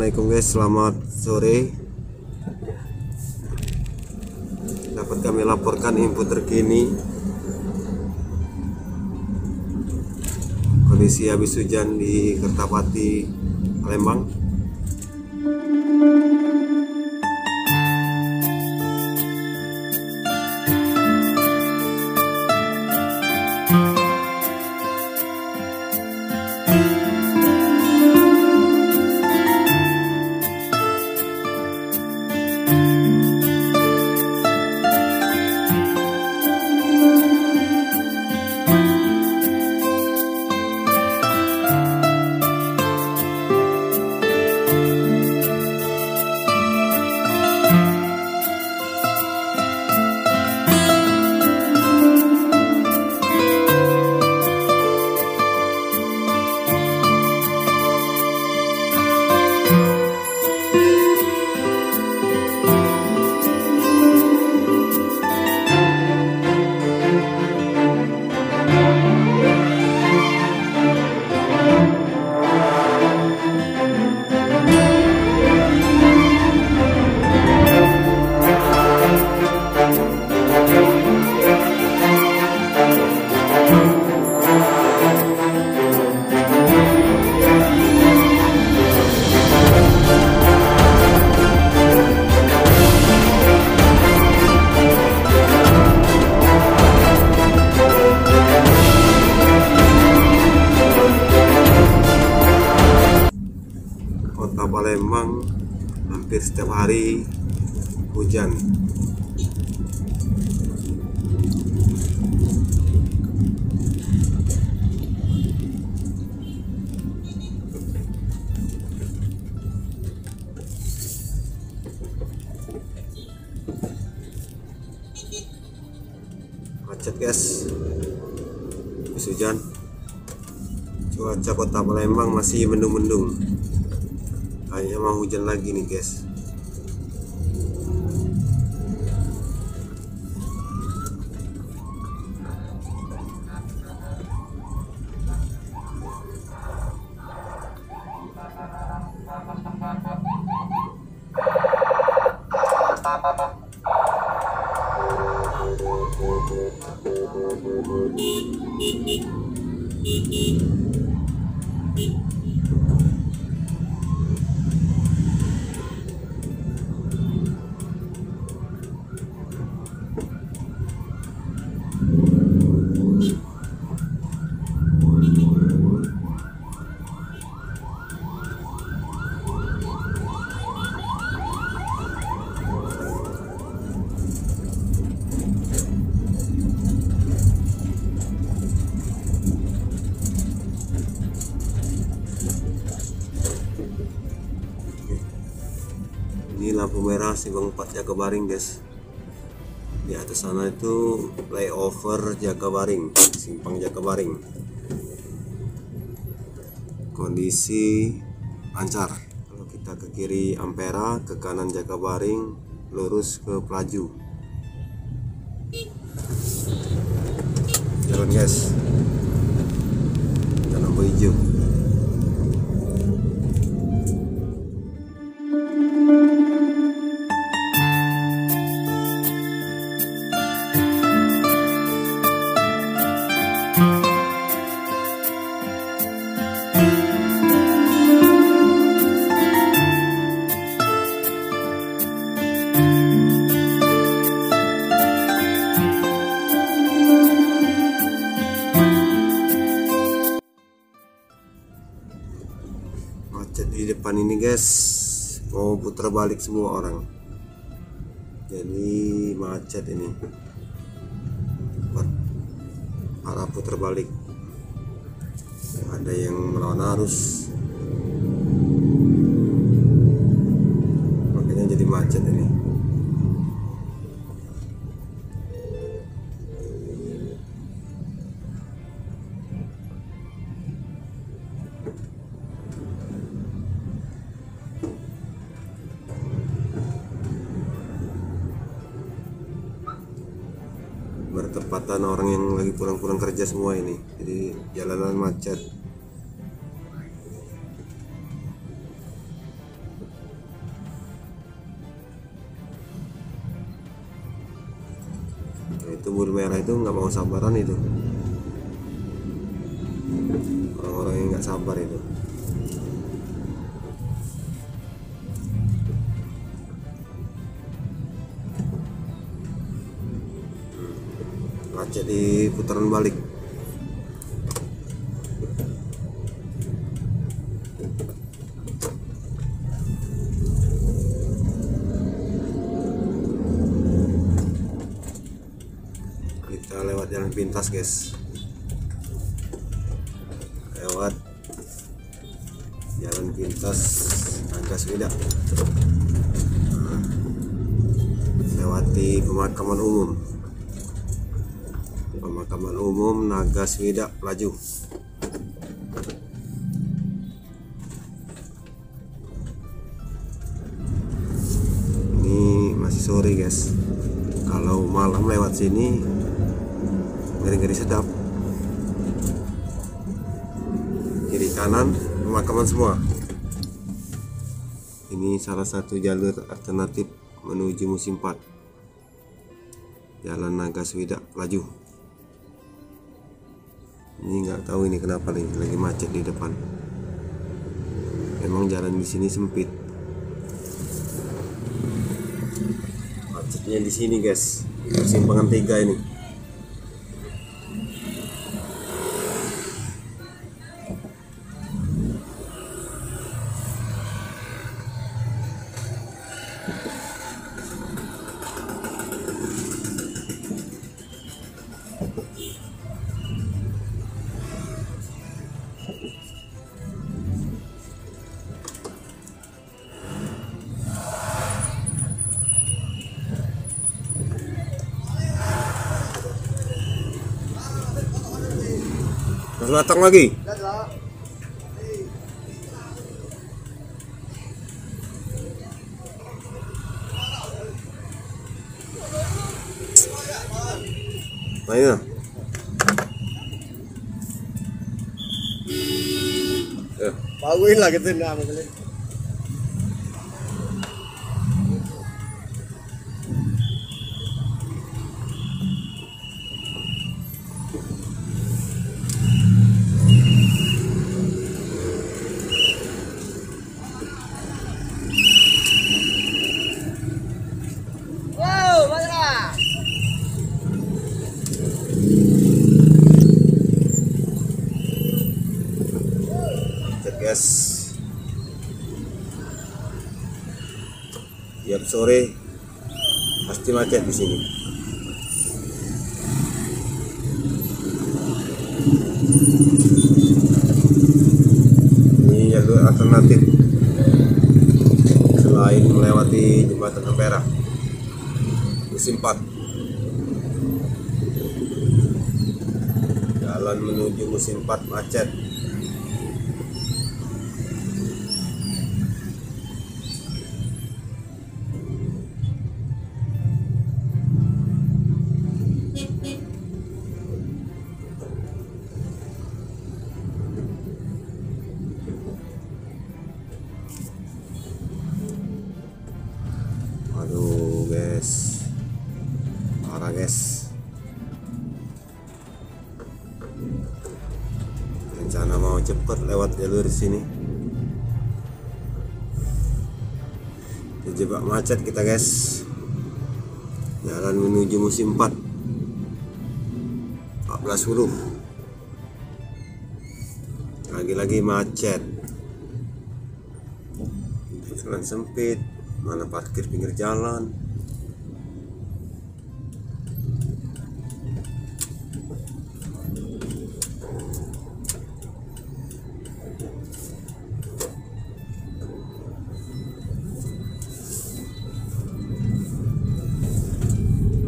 Assalamualaikum guys, selamat sore. Dapat kami laporkan info terkini kondisi habis hujan di Kertapati, Palembang. Kota Palembang hampir setiap hari hujan. Macet guys, habis hujan. Cuaca Kota Palembang masih mendung-mendung. Kayaknya mau hujan lagi nih guys. Ini lampu merah Simpang 4 Jakabaring guys. Di atas sana itu flyover Jakabaring, Simpang Jakabaring. Kondisi lancar. Kalau kita ke kiri Ampera, ke kanan Jakabaring, lurus ke Pelaju. Jalan guys, dan lampu hijau. Macet di depan ini guys, mau putar balik semua orang, jadi macet ini buat arah putar balik. Ada yang melawan arus, makanya jadi macet ini. bertepatan orang yang lagi pulang-pulang kerja semua ini, jadi jalanan macet. Nah, itu bulu merah itu nggak mau sabaran itu, orang-orang yang nggak sabar itu. Macet di putaran balik. Kita lewat jalan pintas guys, lewat jalan pintas Nagaswida, lewati pemakaman umum Nagaswida Pelaju. Ini masih sore guys, kalau malam lewat sini ngeri-ngeri sedap. Kiri kanan pemakaman semua. Ini salah satu jalur alternatif menuju musim 4, Jalan Nagaswida Pelaju. Ini nggak tahu ini kenapa nih lagi macet di depan. Memang jalan di sini sempit. Macetnya di sini guys, persimpangan 3 ini. Terus matang lagi. Nah ini nah. Baguin lah gitu nah maksudnya. Guys, tiap sore pasti macet di sini. Ini jalur alternatif selain melewati jembatan Ampera musim 4. Jalan menuju musim 4 macet. Aduh guys, parah guys. Rencana mau cepet lewat jalur sini, terjebak macet kita guys. Jalan menuju musim 4 14 huruf, lagi-lagi macet. Jalan sempit, mana parkir pinggir jalan.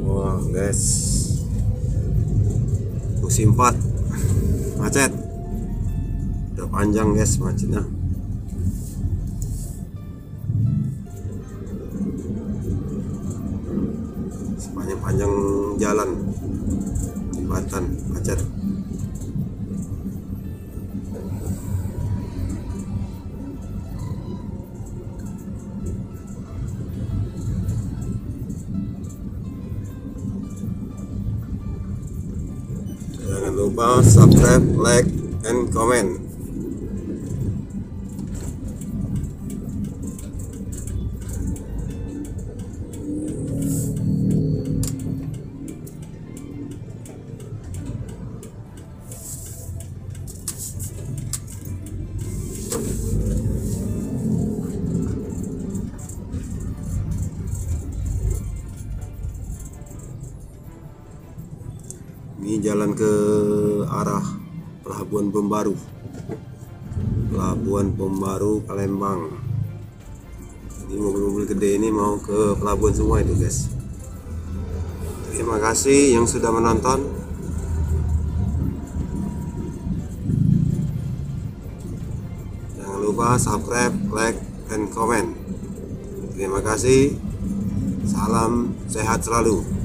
Wah guys, musim 4 macet, udah panjang guys macetnya. Sepanjang jalan jembatan macet. lupa subscribe, like, and comment. Ini jalan ke arah Pelabuhan Pembaru, Palembang. Ini mobil-mobil gede ini mau ke pelabuhan semua itu, guys. Terima kasih yang sudah menonton. Jangan lupa subscribe, like, dan komen. Terima kasih. Salam sehat selalu.